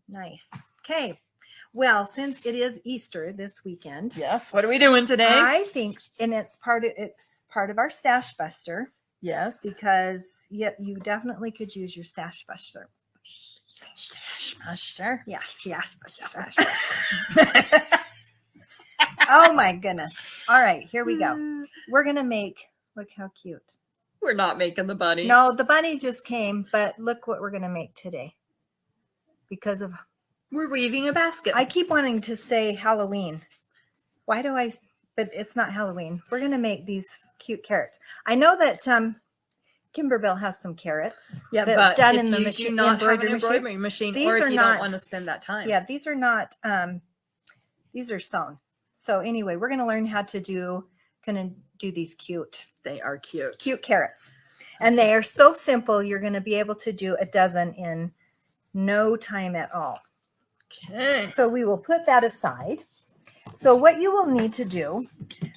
Nice. Okay. Well, since it is Easter this weekend, Yes. What are we doing today? I think, and it's part of our Stashbuster. Yes. Because you definitely could use your Stashbuster. Stashbuster. Yeah, Stashbuster. Oh my goodness. All right, here we go. We're going to make, look how cute. We're not making the bunny. No, the bunny just came, but look what we're going to make today. Because of, we're weaving a basket. I keep wanting to say Halloween. Why do I, but it's not Halloween. We're going to make these cute carrots. I know that Kimberbell has some carrots. Yeah, but done if in the you machine, do not have an embroidery embroidery machine, These or if are you not- don't want to spend that time. Yeah, these are not, these are sewn. So anyway, we're going to learn how to do these cute They are cute. cute carrots. And they are so simple. You're going to be able to do a dozen in no time at all. Okay. So we will put that aside. So what you will need to do,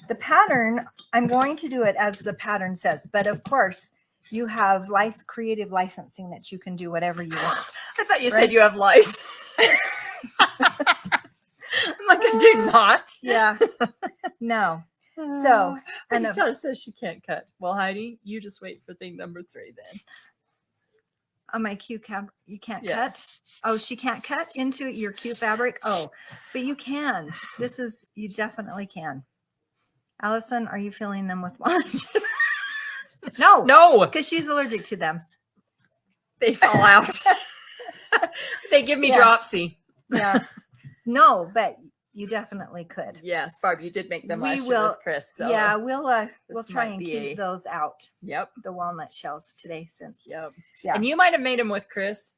the pattern, I'm going to do it as the pattern says, but of course you have creative licensing that you can do whatever you want. I thought you Right? said you have lice. I'm like, I do not. Yeah. No. So, and and Tara says she can't cut. Well, Heidi, you just wait for thing number 3 then. on my cute you can't Yes. cut. Oh, she can't cut into your cute fabric. Oh, but you can. You definitely can. Allison, are you filling them with wine? No, No, because she's allergic to them. they fall out. They give me Yes. dropsy. Yeah. No, but you definitely could. Yes, Barb, you did make them We last year will- with Chris. So Yeah, we'll try might and be keep those out. Yep. The walnut shells today, since Yep. Yeah. And you might have made them with Chris.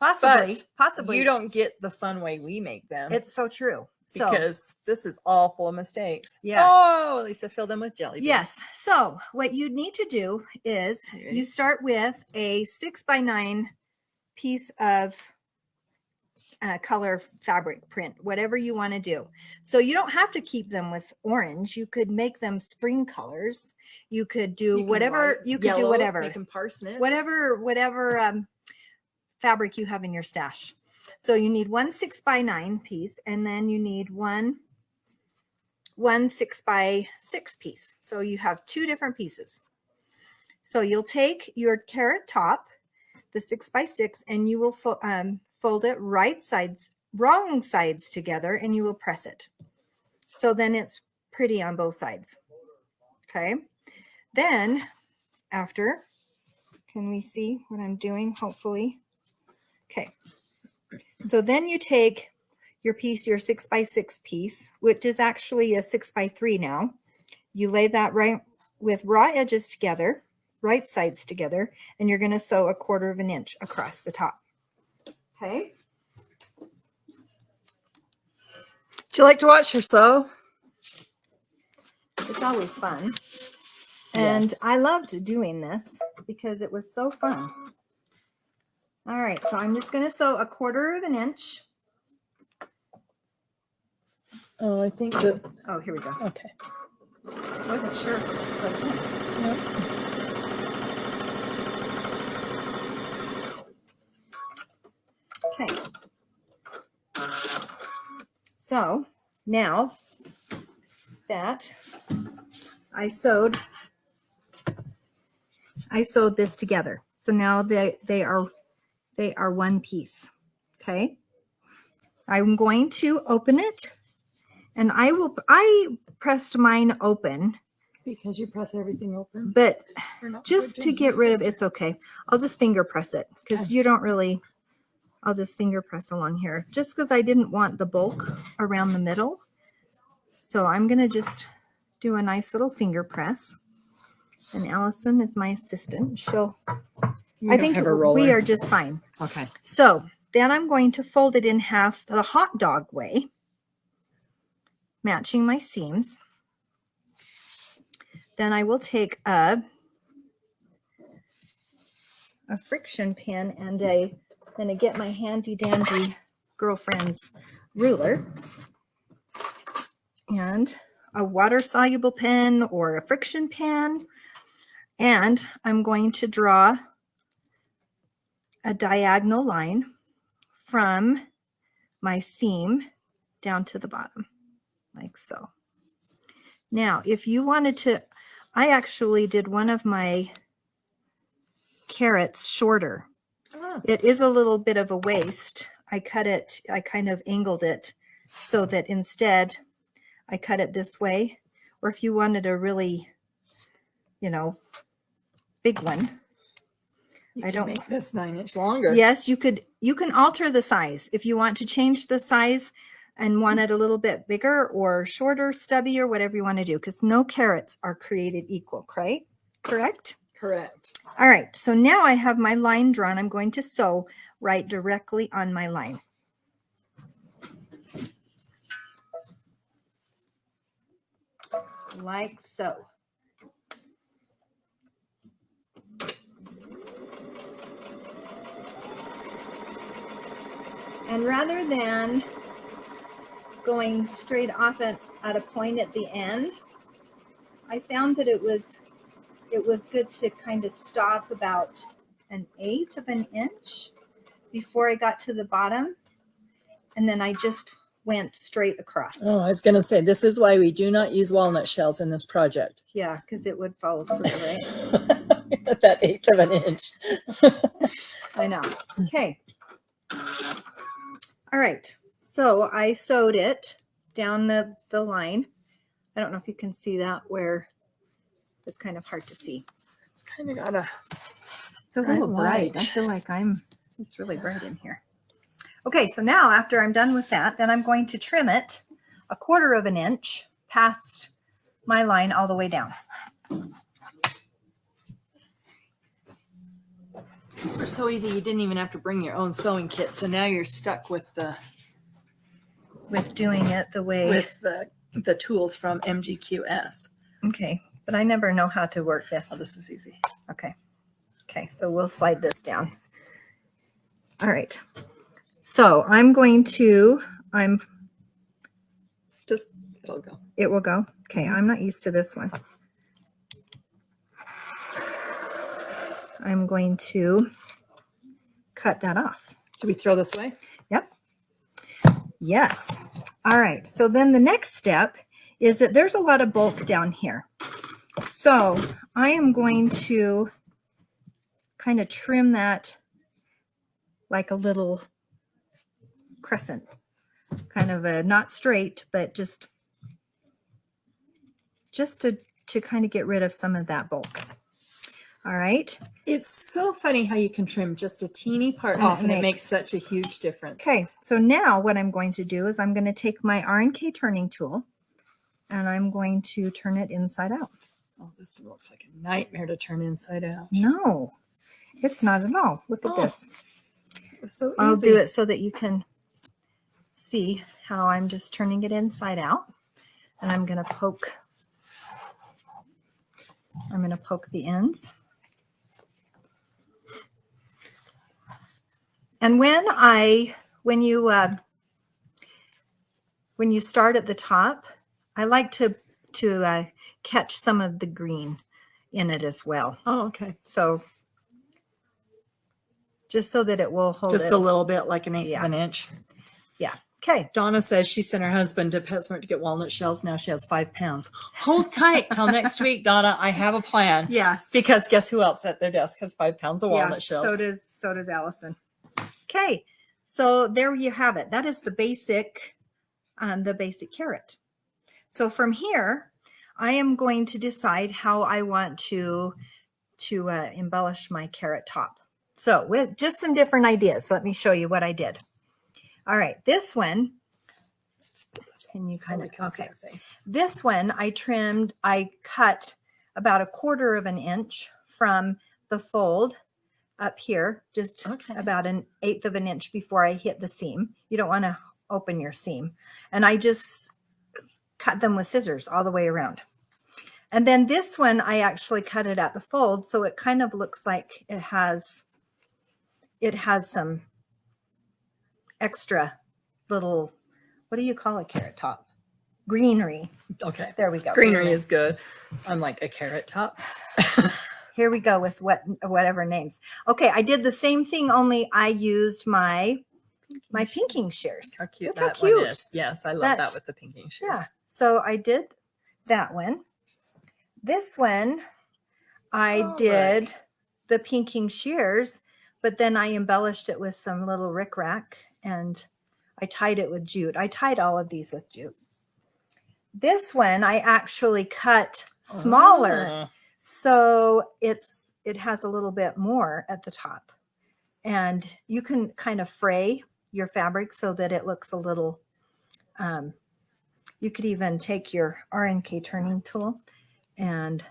possibly You don't get the fun way we make them. It's so true. So because this is all full of mistakes. Yes. Oh, Lisa, fill them with jelly beans. yes. So what you need to do is Okay. you start with a 6x9 piece of color fabric print, whatever you want to do. So you don't have to keep them with orange. You could make them spring colors. You could do You can whatever. white, You could do yellow, whatever. Make them parsnips. Whatever fabric you have in your stash. So you need one 6x9 piece, and then you need one 6x6 piece. So you have 2 different pieces. So you'll take your carrot top, the 6x6, and you will fold it wrong sides together, and you will press it. So then it's pretty on both sides. Okay. Then after, can we see what I'm doing? Hopefully. Okay. So then you take your piece, your 6x6 piece, which is actually a 6x3 now. You lay that right with raw edges together, right sides together, and you're going to sew 1/4 inch across the top. Okay. Do you like to watch her sew? It's always fun. And Yes. I loved doing this because it was so fun. All right, so I'm just going to sew 1/4 inch. Oh, I think that. Oh, here we go. Okay. Wasn't sure if it was plugged in. Okay. So now that I sewed this together. So now they are one piece. Okay. I'm going to open it, and I pressed mine open, Because you press everything open. but We're not just good to get use rid of scissors. it's okay. I'll just finger press it because Okay. you don't really. I'll just finger press along here just because I didn't want the bulk around the middle. So I'm going to just do a nice little finger press. And Allison is my assistant. I think have a roller. we are just fine. Okay. So then I'm going to fold it in half the hot dog way, matching my seams. Then I will take a friction pin and going to get my handy dandy girlfriend's ruler and a water soluble pen or a friction pen. And I'm going to draw a diagonal line from my seam down to the bottom, like so. Now, if you wanted to, I actually did one of my carrots shorter. Oh. It is a little bit of a waist. I cut it, I kind of angled it so that instead I cut it this way. Or if you wanted a really, you know, big one. I don't make this 9-inch longer. Yes, you can alter the size. If you want to change the size and want it a little bit bigger or shorter, stubby, or whatever you want to do, because no carrots are created equal, right? Correct? Correct. All right, so now I have my line drawn. I'm going to sew right directly on my line. Like so. And rather than going straight off at a point at the end, I found that it was good to kind of stop about 1/8 of an inch before I got to the bottom. And then I just went straight across. Oh, I was going to say, this is why we do not use walnut shells in this project. Yeah, because it would fall through, right? At that 1/8 of an inch. I know. Okay. All right. So I sewed it down the line. I don't know if you can see that, where it's kind of hard to see. It's kind of got a... It's a little bright. I feel like it's really bright in here. Okay, so now after I'm done with that, then I'm going to trim it 1/4 of an inch past my line all the way down. These were so easy, you didn't even have to bring your own sewing kit. So now you're stuck with doing it the way... with the tools from MGQS. Okay, but I never know how to work this. Oh, this is easy. Okay. Okay, so we'll slide this down. All right. So Just, it'll go. it will go. Okay, I'm not used to this one. I'm going to cut that off. Should we throw this away? Yep. Yes. All right. So then the next step is that there's a lot of bulk down here. So I am going to kind of trim that like a little crescent, kind of a, not straight, but just to kind of get rid of some of that bulk. All right. It's so funny how you can trim just a teeny part off and it makes such a huge difference. Okay, so now what I'm going to do is I'm going to take my R&K turning tool and I'm going to turn it inside out. Oh, this looks like a nightmare to turn inside out. No, it's not at all. Look at this. It's so easy. I'll do it so that you can see how I'm just turning it inside out. And I'm going to poke the ends. And when you start at the top, I like to catch some of the green in it as well. Oh, okay. So just so that it will hold just it. a little bit, like 1/8 of an inch. Yeah. Okay. Donna says she sent her husband to PetSmart to get walnut shells. Now she has 5 pounds. Hold tight till next week, Donna. I have a plan. Yes. Because guess who else at their desk has 5 pounds of walnut shells? So does Allison. Okay. So there you have it. That is the basic carrot. So from here, I am going to decide how I want to embellish my carrot top. So with just some different ideas, let me show you what I did. All right, this one, can you kind of, okay. This one I cut about 1/4 of an inch from the fold up here, just about 1/8 of an inch before I hit the seam. You don't want to open your seam. And I just cut them with scissors all the way around. And then this one, I actually cut it at the fold, so it kind of looks like it has some extra little, what do you call a carrot top? Greenery. Okay. There we go. Greenery is good. I'm like, a carrot top. Here we go with whatever names. Okay, I did the same thing, only I used my my pinking shears. How cute Look how that cute. one is. Yes, I love that That- with the pinking shears. Yeah. So I did that one. This one, I Oh, did look. the pinking shears, but then I embellished it with some little rickrack and I tied it with jute. I tied all of these with jute. This one I actually cut smaller. Oh. So it has a little bit more at the top. And you can kind of fray your fabric so that it looks a little, you could even take your RNK turning tool and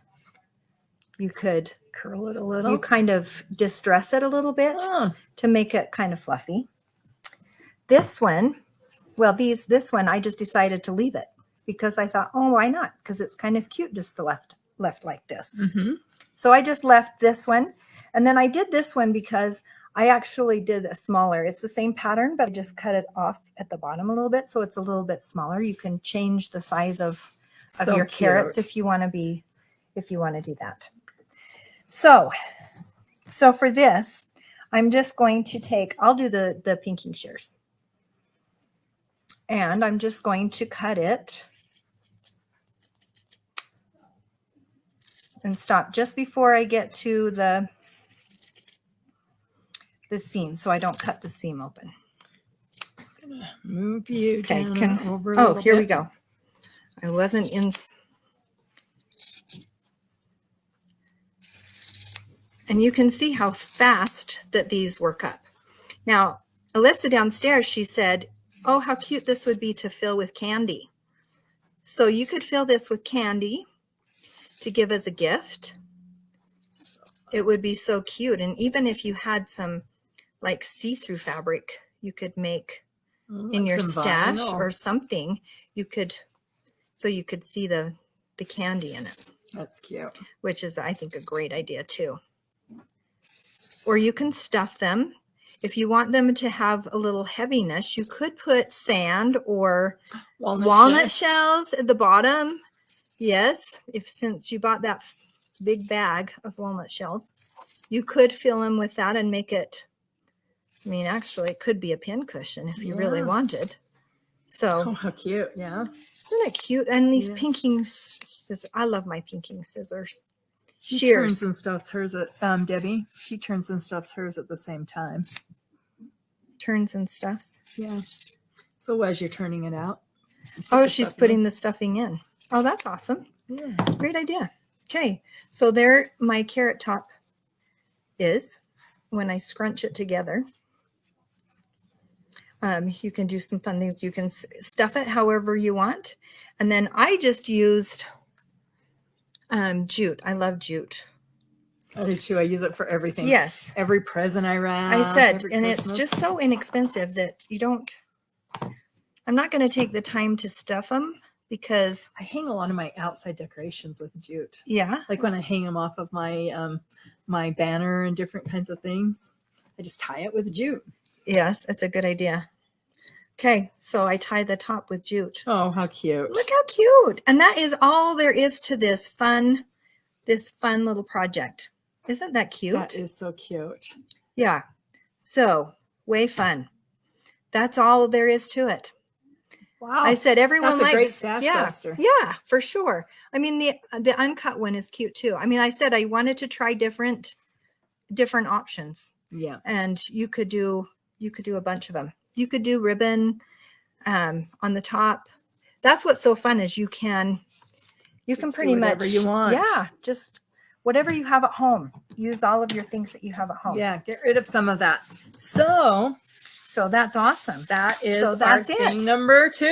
you could Curl it a little. you kind of distress it a little bit Oh, to make it kind of fluffy. This one, well, this one, I just decided to leave it because I thought, oh, why not? Because it's kind of cute just the left like this. mm-hmm. So I just left this one. And then I did this one because I actually did a smaller. It's the same pattern, but I just cut it off at the bottom a little bit. So it's a little bit smaller. You can change the size of So your carrots cute. if you want to do that. So for this, I'm just going to I'll do the pinking shears. And I'm just going to cut it and stop just before I get to the seam, so I don't cut the seam open. Move you Okay, down over a oh, little here we bit. go. I wasn't in. And you can see how fast that these work up. Now, Alyssa downstairs, she said, oh, how cute this would be to fill with candy. So you could fill this with candy to give as a gift. It would be so cute. And even if you had some like see-through fabric, you could make in Like your some stash vinyl. or something, you could see the candy in it, That's cute. which is, I think, a great idea too. Or you can stuff them. If you want them to have a little heaviness, you could put sand or walnut shells at the bottom. Yes, since you bought that big bag of walnut shells, you could fill them with that and make it, I mean, actually, it could be a pin cushion if you really Yeah. wanted. So, Oh, how cute. Yeah. isn't it cute? And these Yes. pinking scissors, I love my pinking scissors. She Shears. turns and stuffs hers at Debbie. She turns and stuffs hers at the same time. Turns and stuffs. Yeah. So as you're turning it out. Oh, she's putting the stuffing in. Oh, that's awesome. Yeah. Great idea. Okay, so there my carrot top is when I scrunch it together. You can do some fun things. You can stuff it however you want. And then I just used jute. I love jute. I do too. I use it for everything. Yes. Every present I wrap. I said, every and it's Christmas. just so inexpensive that you don't, I'm not going to take the time to stuff them because, I hang a lot of my outside decorations with jute. yeah. Like when I hang them off of my my banner and different kinds of things, I just tie it with jute. Yes, it's a good idea. Okay, so I tie the top with jute. Oh, how cute. Look how cute. And that is all there is to this fun little project. Isn't that cute? That is so cute. Yeah. So, way fun. That's all there is to it. Wow. I said everyone That's a great likes Stashbuster. Yeah, for sure. I mean the uncut one is cute too. I mean, I said I wanted to try different options. Yeah. And you could do a bunch of them. You could do ribbon on the top. That's what's so fun is you can pretty do whatever much you want. Yeah, just whatever you have at home. Use all of your things that you have at home. Yeah, get rid of some of that. So that's awesome. that is So that's our thing it. number 2.